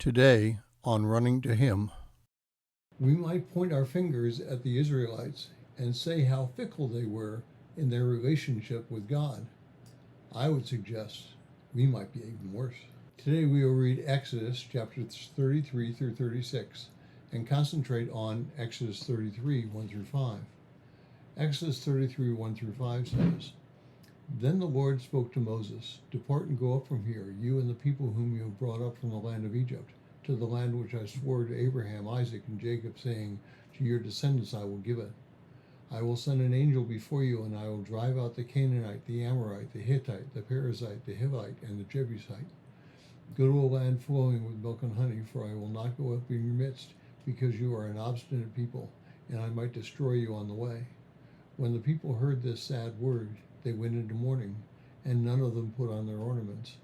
Today, on Running to Him, we might point our fingers at the Israelites and say how fickle they were in their relationship with God. I would suggest we might be even worse. Today we will read Exodus chapters 33 through 36 and concentrate on Exodus 33, 1 through 5. Exodus 33, 1 through 5 says, Then the Lord spoke to Moses, Depart and go up from here, you and the people whom you have brought up from the land of Egypt, to the land which I swore to Abraham, Isaac, and Jacob, saying, To your descendants I will give it. I will send an angel before you, and I will drive out the Canaanite, the Amorite, the Hittite, the Perizzite, the Hivite, and the Jebusite. Go to a land flowing with milk and honey, for I will not go up in your midst, because you are an obstinate people, and I might destroy you on the way. When the people heard this sad word, they went into mourning, and none of them put on their ornaments.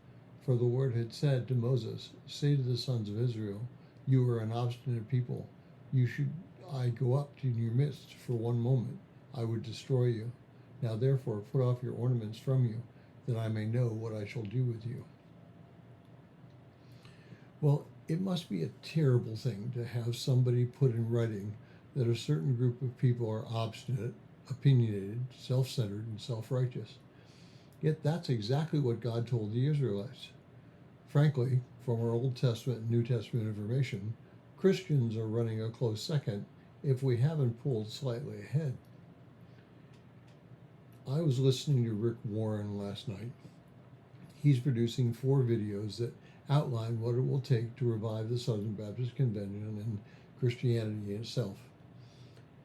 For the Lord had said to Moses, Say to the sons of Israel, You are an obstinate people. Should I go up to your midst for one moment, I would destroy you. Now therefore put off your ornaments from you, that I may know what I shall do with you. Well, it must be a terrible thing to have somebody put in writing that a certain group of people are obstinate, opinionated, self-centered, and self-righteous. Yet that's exactly what God told the Israelites. Frankly, from our Old Testament and New Testament information, Christians are running a close second if we haven't pulled slightly ahead. I was listening to Rick Warren last night. He's producing 4 videos that outline what it will take to revive the Southern Baptist Convention and Christianity itself.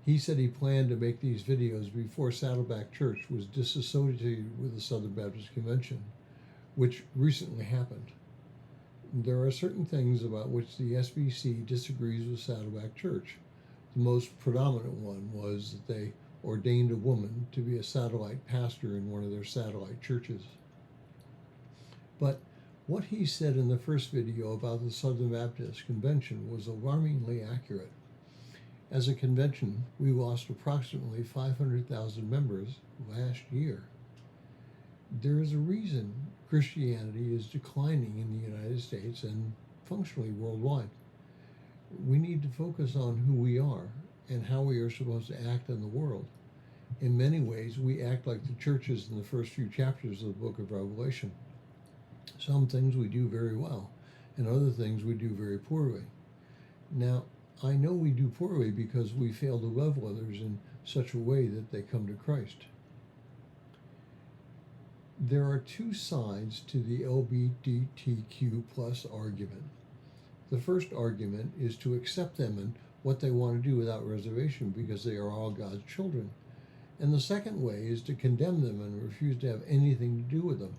He said he planned to make these videos before Saddleback Church was disassociated with the Southern Baptist Convention, which recently happened. There are certain things about which the SBC disagrees with Saddleback Church. The most predominant one was that they ordained a woman to be a satellite pastor in one of their satellite churches. But what he said in the first video about the Southern Baptist Convention was alarmingly accurate. As a convention, we lost approximately 500,000 members last year. There is a reason Christianity is declining in the United States and functionally worldwide. We need to focus on who we are and how we are supposed to act in the world. In many ways, we act like the churches in the first few chapters of the book of Revelation. Some things we do very well, and other things we do very poorly. Now, I know we do poorly because we fail to love others in such a way that they come to Christ. There are 2 sides to the LGBTQ plus argument. The first argument is to accept them and what they want to do without reservation because they are all God's children. And the second way is to condemn them and refuse to have anything to do with them.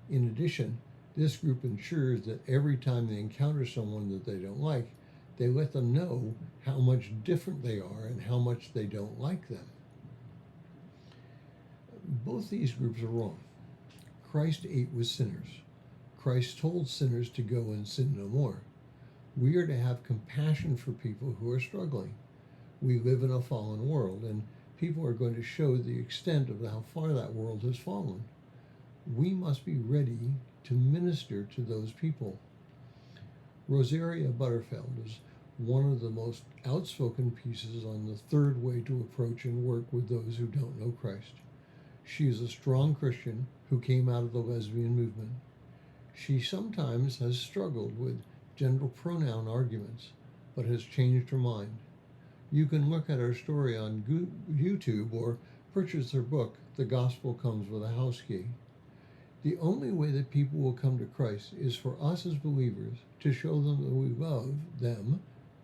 In addition, this group ensures that every time they encounter someone that they don't like, they let them know how much different they are and how much they don't like them. Both these groups are wrong. Christ ate with sinners. Christ told sinners to go and sin no more. We are to have compassion for people who are struggling. We live in a fallen world, and people are going to show the extent of how far that world has fallen. We must be ready to minister to those people. Rosaria Butterfield is one of the most outspoken pieces on the third way to approach and work with those who don't know Christ. She is a strong Christian who came out of the lesbian movement. She sometimes has struggled with gender pronoun arguments, but has changed her mind. You can look at her story on YouTube or purchase her book, The Gospel Comes with a House Key. The only way that people will come to Christ is for us as believers to show them that we love them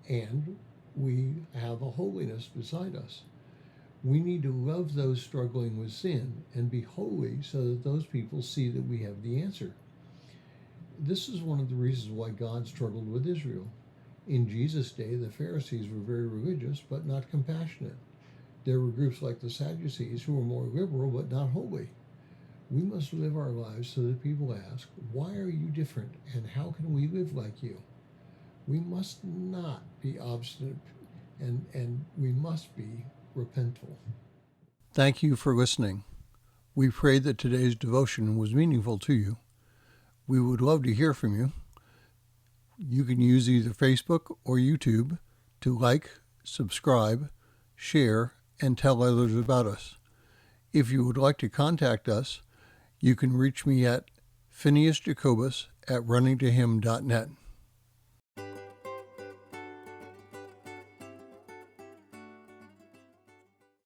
and we have a holiness beside us. We need to love those struggling with sin and be holy so that those people see that we have the answer. This is one of the reasons why God struggled with Israel. In Jesus' day, the Pharisees were very religious but not compassionate. There were groups like the Sadducees who were more liberal but not holy. We must live our lives so that people ask, why are you different and how can we live like you? We must not be obstinate and we must be repentful. Thank you for listening. We pray that today's devotion was meaningful to you. We would love to hear from you. You can use either Facebook or YouTube to like, subscribe, share, and tell others about us. If you would like to contact us, you can reach me at phineasjacobus@runningtohim.net.